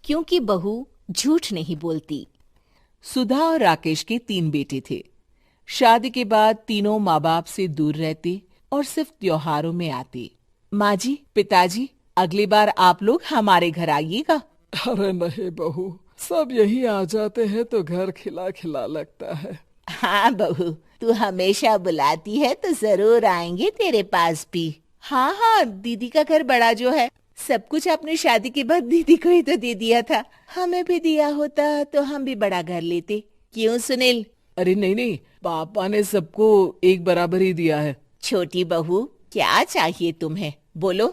क्योंकि बहू झूठ नहीं बोलती। सुधा और राकेश के 3 बेटे थे। शादी के बाद तीनों माँ बाप से दूर रहते और सिर्फ त्योहारों में आते। माँ जी, पिताजी, अगली बार आप लोग हमारे घर आइएगा। अरे नहीं बहू, सब यहीं आ जाते हैं तो घर खिला खिला लगता है। हाँ बहू, तू हमेशा बुलाती है तो जरूर आएंगे तेरे पास भी। हाँ हाँ, दीदी का घर बड़ा जो है, सब कुछ आपने शादी के बाद दीदी को ही तो दे दिया था। हमें भी दिया होता तो हम भी बड़ा घर लेते। क्यों सुनील? अरे नहीं नहीं, पापा ने सबको एक बराबर ही दिया है। छोटी बहू, क्या चाहिए तुम्हें, बोलो।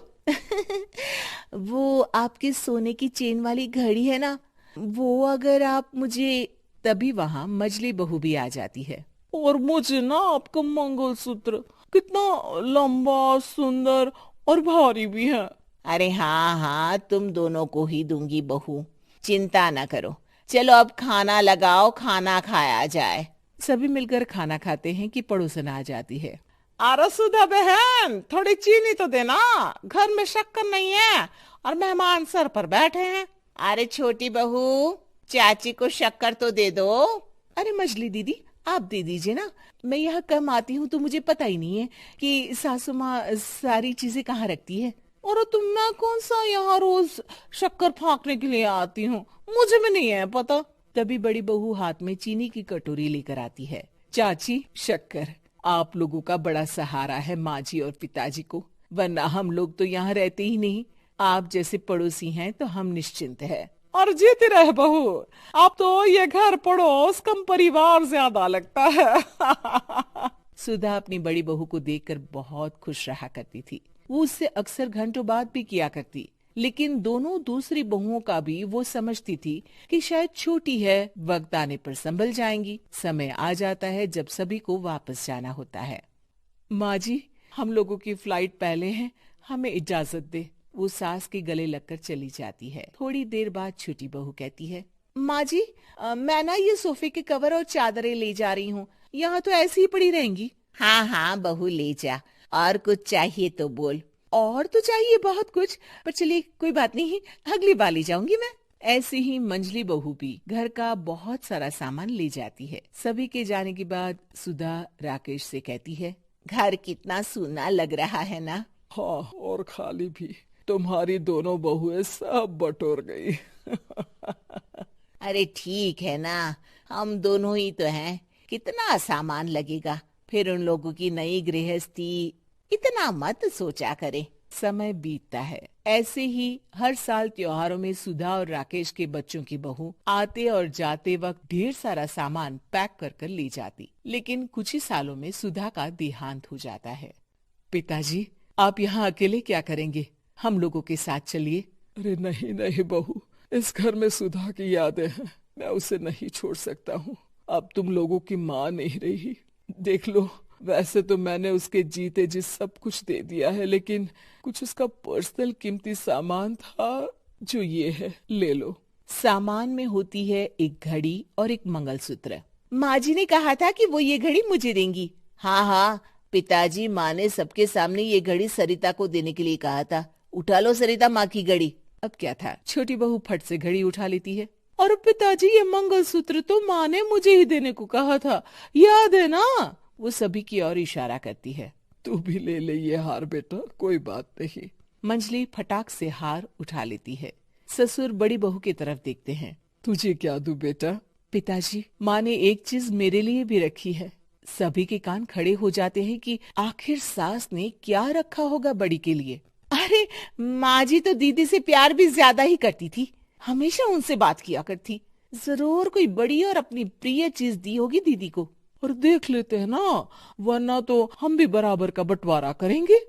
वो आपके सोने की चेन वाली घड़ी है ना, वो अगर आप मुझे। तभी वहाँ मजली बहू भी आ जाती है। और मुझे ना आपका मंगलसूत्र, कितना लंबा, सुंदर और भारी भी है। अरे हाँ हाँ, तुम दोनों को ही दूंगी बहू, चिंता न करो। चलो अब खाना लगाओ, खाना खाया जाए। सभी मिलकर खाना खाते हैं कि पड़ोसन आ जाती है। अरे सुधा बहन, थोड़ी चीनी तो देना, घर में शक्कर नहीं है और मेहमान सर पर बैठे हैं। अरे छोटी बहू, चाची को शक्कर तो दे दो। अरे मजली दीदी, आप दे दीजिए ना, मैं यहाँ कम आती हूँ तो मुझे पता ही नहीं है कि सासू माँ सारी चीजें कहाँ रखती है। और तुम, मैं कौन सा यहाँ रोज शक्कर फाँकने के लिए आती हूँ, मुझे भी नहीं है पता। तभी बड़ी बहू हाथ में चीनी की कटोरी लेकर आती है। चाची, शक्कर आप लोगों का बड़ा सहारा है माँ जी और पिताजी को, वरना हम लोग तो यहाँ रहते ही नहीं। आप जैसे पड़ोसी हैं तो हम निश्चिंत है। और जीती रहे बहू, आप तो ये घर पड़ोस कम परिवार ज्यादा लगता है। सुधा अपनी बड़ी बहू को देखकर बहुत खुश रहा करती थी। वो उससे अक्सर घंटों बात भी किया करती, लेकिन दोनों दूसरी बहुओं का भी वो समझती थी कि शायद छोटी है, वक्त आने पर संभल जाएंगी। समय आ जाता है जब सभी को वापस जाना होता है। माँ जी, हम लोगों की फ्लाइट पहले है, हमें इजाजत दे। वो सास के गले लगकर चली जाती है। थोड़ी देर बाद छोटी बहू कहती है, माँ जी, मैं ना ये सोफे के कवर और चादरें ले जा रही हूँ, यहाँ तो ऐसी ही पड़ी रहेंगी। हाँ हाँ बहू, ले जा, और कुछ चाहिए तो बोल। और तो चाहिए बहुत कुछ, पर चलिए कोई बात नहीं, अगली बार ले जाऊंगी मैं। ऐसे ही मंजली बहू भी घर का बहुत सारा सामान ले जाती है। सभी के जाने के बाद सुधा राकेश से कहती है, घर कितना सूना लग रहा है ना। हाँ, और खाली भी। तुम्हारी दोनों बहुएं सब बटोर गई। अरे ठीक है ना, हम दोनों ही तो हैं, कितना सामान लगेगा। फिर उन लोगों की नई गृहस्थी, इतना मत सोचा करे। समय बीतता है। ऐसे ही हर साल त्योहारों में सुधा और राकेश के बच्चों की बहू आते और जाते वक्त ढेर सारा सामान पैक कर कर ले जाती। लेकिन कुछ ही सालों में सुधा का देहांत हो जाता है। पिताजी, आप यहाँ अकेले क्या करेंगे? हम लोगों के साथ चलिए। अरे नहीं नहीं बहू, इस घर में सुधा की यादें हैं, मैं उसे नहीं छोड़ सकता हूँ। अब तुम लोगों की माँ नहीं रही। देख लो, वैसे तो मैंने उसके जीते जी सब कुछ दे दिया है, लेकिन कुछ उसका पर्सनल कीमती सामान था, जो ये है, ले लो। सामान में होती है एक घड़ी और एक मंगलसूत्र। माँ जी ने कहा था कि वो ये घड़ी मुझे देंगी। हाँ हाँ पिताजी, माँ ने सबके सामने ये घड़ी सरिता को देने के लिए कहा था। उठा लो सरिता माँ की घड़ी। अब क्या था, छोटी बहू फट से घड़ी उठा लेती है। और पिताजी, ये मंगलसूत्र तो माँ ने मुझे ही देने को कहा था, याद है ना? वो सभी की ओर इशारा करती है। तू भी ले ले ये हार बेटा, कोई बात नहीं। मंजली फटाक से हार उठा लेती है। ससुर बड़ी बहू की तरफ देखते हैं। तुझे क्या दूं बेटा? पिताजी, माँ ने एक चीज मेरे लिए भी रखी है। सभी के कान खड़े हो जाते हैं कि आखिर सास ने क्या रखा होगा बड़ी के लिए। अरे माँ जी तो दीदी से प्यार भी ज्यादा ही करती थी, हमेशा उनसे बात किया करती। जरूर कोई बड़ी और अपनी प्रिय चीज दी होगी दीदी को। और देख लेते हैं ना, वरना तो हम भी बराबर का बंटवारा करेंगे।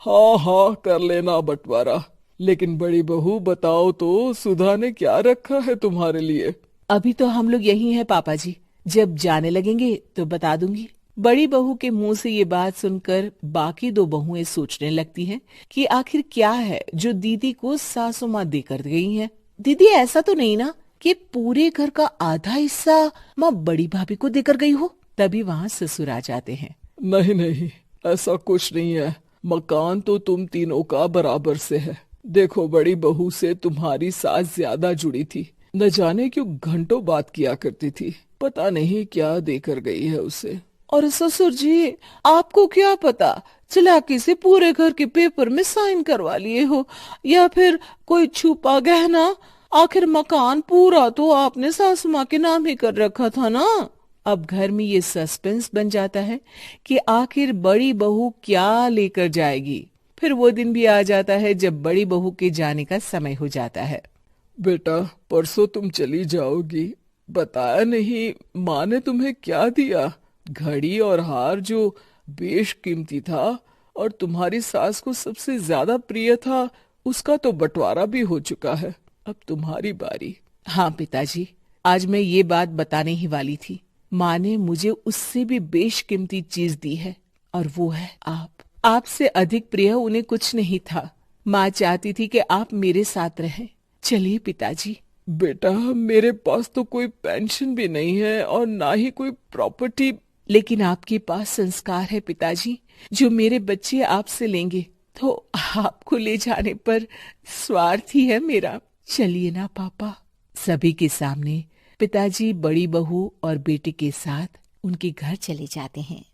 हाँ हाँ, कर लेना बंटवारा। लेकिन बड़ी बहू, बताओ तो, सुधा ने क्या रखा है तुम्हारे लिए? अभी तो हम लोग यही हैं पापा जी, जब जाने लगेंगे तो बता दूंगी। बड़ी बहू के मुंह से ये बात सुनकर बाकी दो बहुएं सोचने लगती हैं कि आखिर क्या है जो दीदी को सासू माँ देकर गई हैं। दीदी, ऐसा तो नहीं ना कि पूरे घर का आधा हिस्सा माँ बड़ी भाभी को देकर गई हो? तभी वहाँ ससुर आ जाते हैं। नहीं नहीं, ऐसा कुछ नहीं है। मकान तो तुम तीनों का बराबर से है। देखो, बड़ी बहू से तुम्हारी सास ज्यादा जुड़ी थी। न जाने क्यों घंटों बात किया करती थी। पता नहीं क्या देकर गई है उसे। और ससुर जी, आपको क्या पता, चालाकी से पूरे घर के पेपर में साइन करवा लिए हो, या फिर कोई छुपा गहना। आखिर मकान पूरा तो आपने सासू माँ के नाम ही कर रखा था ना। अब घर में ये सस्पेंस बन जाता है कि आखिर बड़ी बहू क्या लेकर जाएगी। फिर वो दिन भी आ जाता है जब बड़ी बहू के जाने का समय हो जाता है। बेटा, परसों तुम चली जाओगी, बताया नहीं माँ ने तुम्हें क्या दिया? घड़ी और हार जो बेशकीमती था और तुम्हारी सास को सबसे ज्यादा प्रिय था, उसका तो बंटवारा भी हो चुका है। अब तुम्हारी बारी। हाँ पिताजी, आज मैं ये बात बताने ही वाली थी। माँ ने मुझे उससे भी बेशकीमती चीज दी है, और वो है आप। आपसे अधिक प्रिय उन्हें कुछ नहीं था। माँ चाहती थी कि आप मेरे साथ रहें। चलिए पिताजी। बेटा, मेरे पास तो कोई पेंशन भी नहीं है और ना ही कोई प्रॉपर्टी। लेकिन आपके पास संस्कार है पिताजी, जो मेरे बच्चे आपसे लेंगे, तो आपको ले जाने पर स्वार्थ ही है मेरा। चलिए ना पापा। सभी के सामने पिताजी बड़ी बहू और बेटे के साथ उनके घर चले जाते हैं।